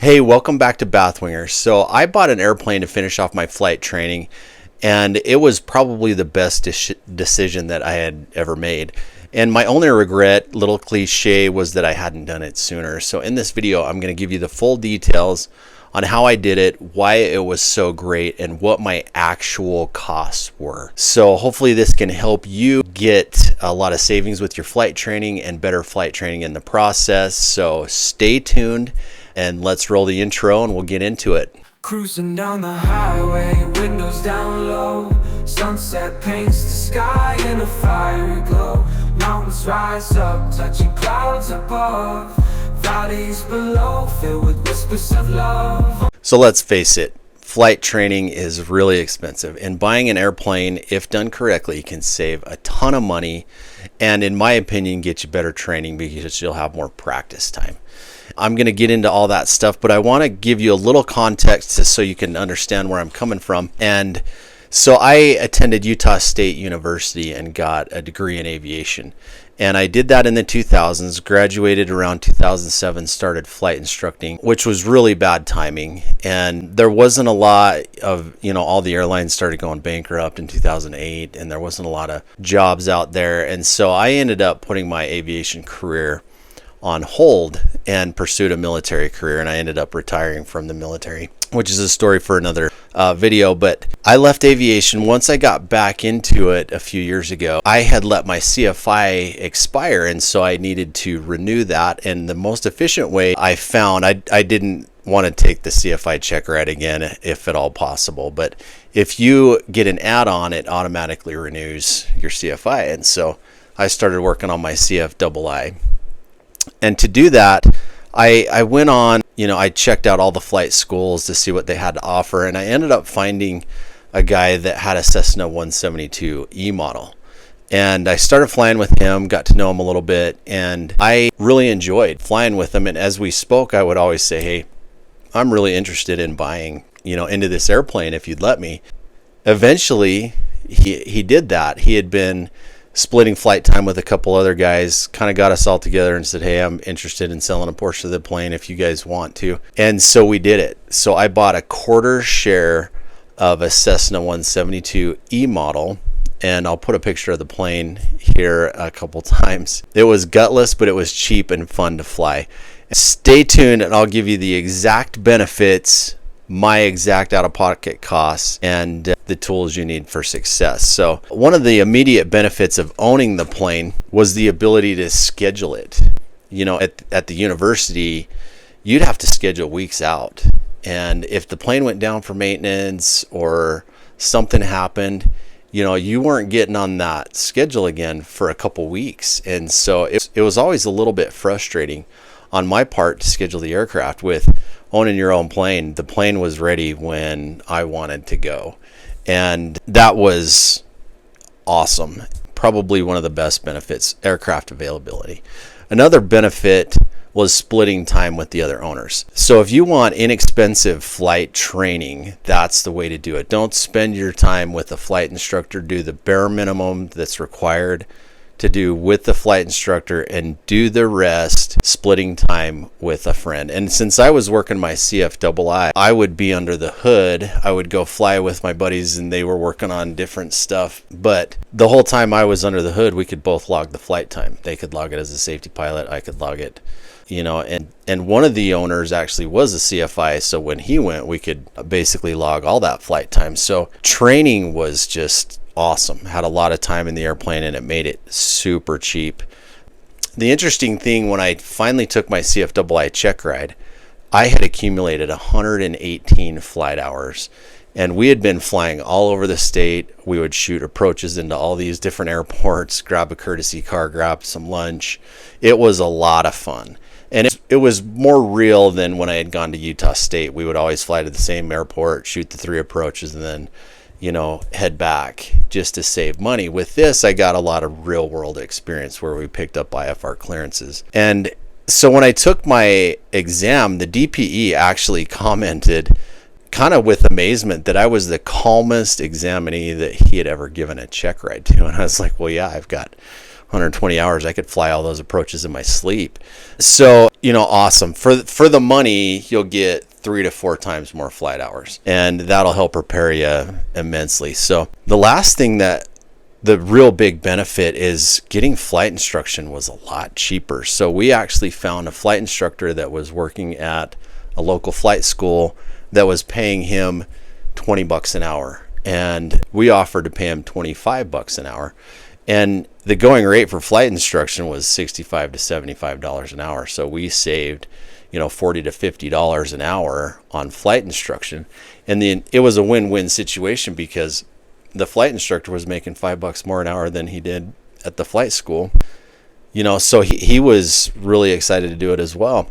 Hey, welcome back to Bathwinger. So I bought an airplane to finish off my flight training, and it was probably the best decision that I had ever made. And my only regret, little cliche, was that I hadn't done it sooner. So in this video, I'm going to give you the full details on how I did it, why it was so great, and what my actual costs were. So hopefully this can help you get a lot of savings with your flight training and better flight training in the process. So stay tuned and let's roll the intro and we'll get into it. Cruising down the highway, windows down low. Sunset paints the sky in a fiery glow. Mountains rise up, touching clouds above. Valleys below, filled with whispers of love. So let's face it, flight training is really expensive, and buying an airplane, if done correctly, can save a ton of money and, in my opinion, get you better training because you'll have more practice time. I'm going to get into all that stuff, but I want to give you a little context so you can understand where I'm coming from. And so I attended Utah State University and got a degree in aviation. And I did that in the 2000s, graduated around 2007, started flight instructing, which was really bad timing. And there wasn't a lot of, all the airlines started going bankrupt in 2008, and there wasn't a lot of jobs out there. And so I ended up putting my aviation career on hold and pursued a military career, and I ended up retiring from the military, which is a story for another video. But I left aviation. Once I got back into it a few years ago, I had let my CFI expire, and so I needed to renew that. And the most efficient way I found, I didn't want to take the CFI check ride again if at all possible, but if you get an add-on, it automatically renews your CFI. And so I started working on my CFII. And to do that, I went on, I checked out all the flight schools to see what they had to offer. And I ended up finding a guy that had a Cessna 172 E model. And I started flying with him, got to know him a little bit, and I really enjoyed flying with him. And as we spoke, I would always say, hey, I'm really interested in buying, into this airplane if you'd let me. Eventually, he did that. He had been splitting flight time with a couple other guys, kind of got us all together and said, hey, I'm interested in selling a portion of the plane if you guys want to. And so we did it. So I bought a quarter share of a Cessna 172 E model, and I'll put a picture of the plane here a couple times. It was gutless, but it was cheap and fun to fly. Stay tuned and I'll give you the exact benefits, my exact out-of-pocket costs, and the tools you need for success. So one of the immediate benefits of owning the plane was the ability to schedule it. At the university, you'd have to schedule weeks out. And if the plane went down for maintenance or something happened, you weren't getting on that schedule again for a couple weeks. And so it was always a little bit frustrating on my part to schedule the aircraft. With owning your own plane, the plane was ready when I wanted to go. And that was awesome. Probably one of the best benefits, aircraft availability. Another benefit was splitting time with the other owners. So if you want inexpensive flight training, that's the way to do it. Don't spend your time with a flight instructor. Do the bare minimum that's required to do with the flight instructor, and do the rest splitting time with a friend. And since I was working my CFII, I would be under the hood. I would go fly with my buddies and they were working on different stuff. But the whole time I was under the hood, we could both log the flight time. They could log it as a safety pilot. I could log it, and one of the owners actually was a CFI. So when he went, we could basically log all that flight time. So training was just awesome. Had a lot of time in the airplane, and it made it super cheap. The interesting thing, when I finally took my CFII check ride, I had accumulated 118 flight hours, and we had been flying all over the state. We would shoot approaches into all these different airports, grab a courtesy car, grab some lunch. It was a lot of fun. And it was more real than when I had gone to Utah State. We would always fly to the same airport, shoot the 3 approaches, and then head back just to save money. With this, I got a lot of real world experience where we picked up IFR clearances. And so when I took my exam, the DPE actually commented kind of with amazement that I was the calmest examinee that he had ever given a check ride to. And I was like, well, yeah, I've got 120 hours. I could fly all those approaches in my sleep. So, awesome. For the money, you'll get 3 to 4 times more flight hours, and that'll help prepare you immensely. So the last thing that the real big benefit is getting flight instruction was a lot cheaper. So we actually found a flight instructor that was working at a local flight school that was paying him $20 an hour, and we offered to pay him $25 an hour. And the going rate for flight instruction was $65 to $75 an hour. So we saved, $40 to $50 an hour on flight instruction. And then it was a win-win situation because the flight instructor was making $5 more an hour than he did at the flight school. So he was really excited to do it as well.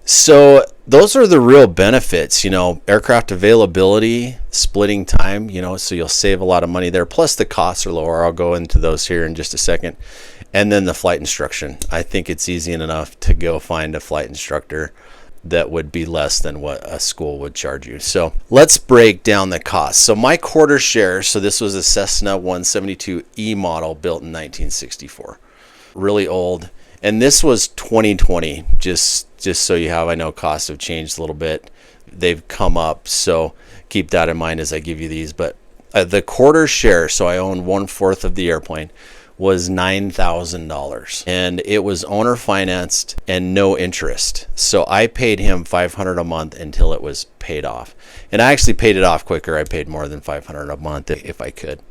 So those are the real benefits, aircraft availability, splitting time, so you'll save a lot of money there. Plus the costs are lower. I'll go into those here in just a second. And then the flight instruction. I think it's easy enough to go find a flight instructor that would be less than what a school would charge you. So let's break down the cost. So my quarter share, so this was a Cessna 172E model built in 1964. Really old. And this was 2020, just so you have, I know costs have changed a little bit. They've come up, so keep that in mind as I give you these. But the quarter share, so I own 1/4 of the airplane, was $9,000. And it was owner financed and no interest. So I paid him $500 a month until it was paid off. And I actually paid it off quicker. I paid more than $500 a month if I could.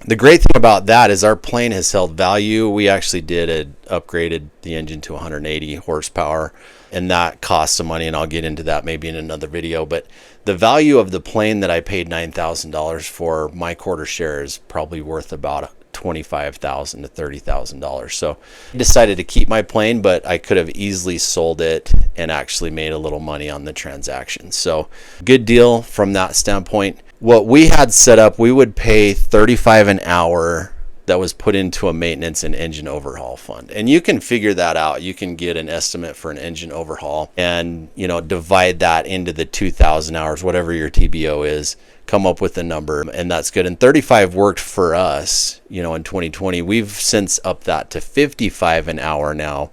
The great thing about that is our plane has held value. We actually upgraded the engine to 180 horsepower, and that cost some money, and I'll get into that maybe in another video. But the value of the plane that I paid $9,000 for, my quarter share is probably worth about $25,000 to $30,000. So I decided to keep my plane, but I could have easily sold it and actually made a little money on the transaction. So good deal from that standpoint. What we had set up, we would pay $35 an hour that was put into a maintenance and engine overhaul fund. And you can figure that out. You can get an estimate for an engine overhaul and, divide that into the 2,000 hours, whatever your TBO is, come up with a number, and that's good. And 35 worked for us, in 2020. We've since upped that to 55 an hour now.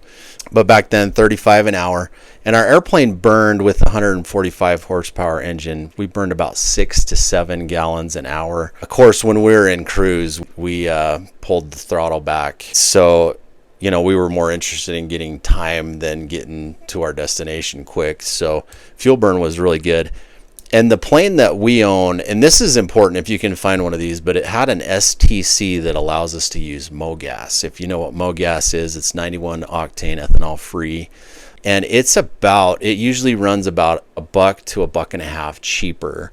But back then, 35 an hour. And our airplane burned with a 145 horsepower engine. We burned about 6 to 7 gallons an hour. Of course, when we were in cruise, we pulled the throttle back. So, we were more interested in getting time than getting to our destination quick. So fuel burn was really good. And the plane that we own, and this is important if you can find one of these, but it had an STC that allows us to use MoGas. If you know what MoGas is, it's 91 octane ethanol free. And it usually runs about $1 to $1.50 cheaper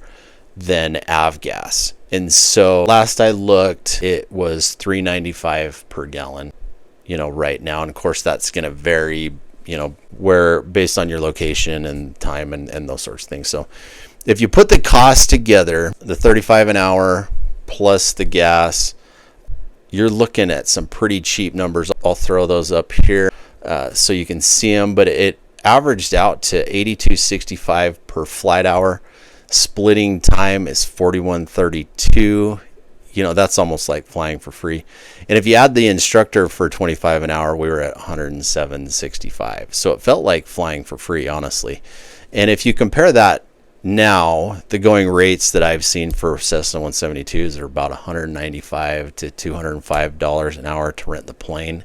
than avgas. And so last I looked, it was $3.95 per gallon, right now. And of course that's going to vary, where based on your location and time and those sorts of things. So if you put the cost together, the 35 an hour plus the gas, you're looking at some pretty cheap numbers. I'll throw those up here so you can see them, but it averaged out to $82.65 per flight hour. Splitting time is 41.32. That's almost like flying for free. And if you add the instructor for 25 an hour, we were at 107.65. So it felt like flying for free, honestly. And if you compare that now, the going rates that I've seen for Cessna 172s are about $195 to $205 an hour to rent the plane,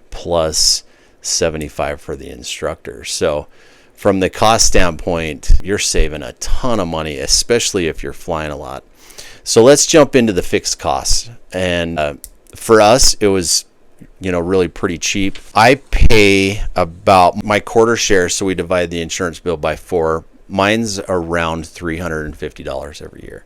plus $75 for the instructor. So from the cost standpoint, you're saving a ton of money, especially if you're flying a lot. So let's jump into the fixed costs. And for us, it was really pretty cheap. I pay about my quarter share, so we divide the insurance bill by 4. Mine's around $350 every year.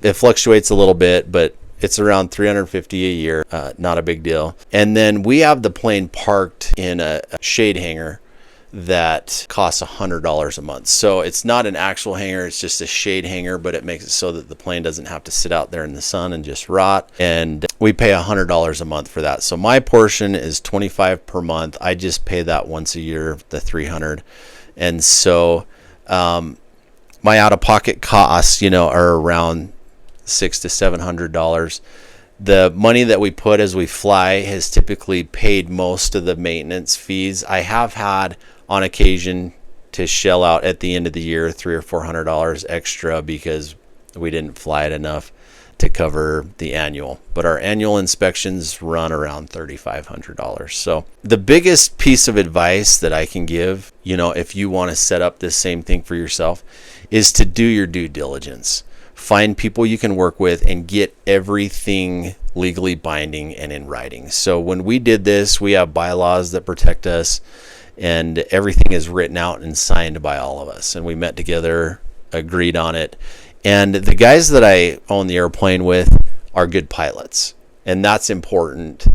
It fluctuates a little bit, but it's around $350 a year. Not a big deal. And then we have the plane parked in a shade hangar that costs $100 a month. So it's not an actual hangar, it's just a shade hangar, but it makes it so that the plane doesn't have to sit out there in the sun and just rot. And we pay $100 a month for that. So my portion is $25 per month. I just pay that once a year, the $300. And so my out-of-pocket costs, are around $600 to $700. The money that we put as we fly has typically paid most of the maintenance fees. I have had on occasion to shell out at the end of the year $300 or $400 extra because we didn't fly it enough to cover the annual, but our annual inspections run around $3,500. So the biggest piece of advice that I can give, if you want to set up this same thing for yourself, is to do your due diligence. Find people you can work with and get everything legally binding and in writing. So when we did this, we have bylaws that protect us, and everything is written out and signed by all of us. And we met together, agreed on it. And the guys that I own the airplane with are good pilots. And that's important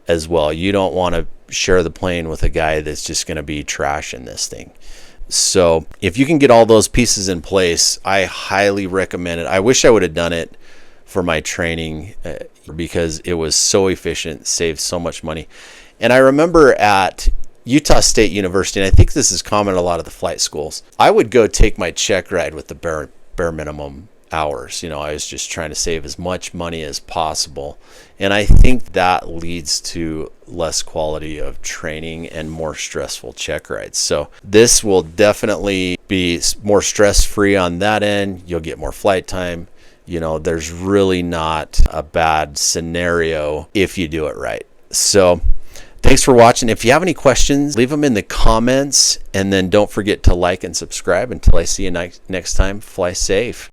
as well. You don't want to share the plane with a guy that's just going to be trashing this thing. So if you can get all those pieces in place, I highly recommend it. I wish I would have done it for my training because it was so efficient, saved so much money. And I remember at Utah State University, and I think this is common at a lot of the flight schools, I would go take my check ride with the bare minimum hours. I was just trying to save as much money as possible. And I think that leads to less quality of training and more stressful check rides. So this will definitely be more stress-free on that end. You'll get more flight time. There's really not a bad scenario if you do it right. So thanks for watching. If you have any questions, leave them in the comments, and then don't forget to like and subscribe. Until I see you next time, fly safe.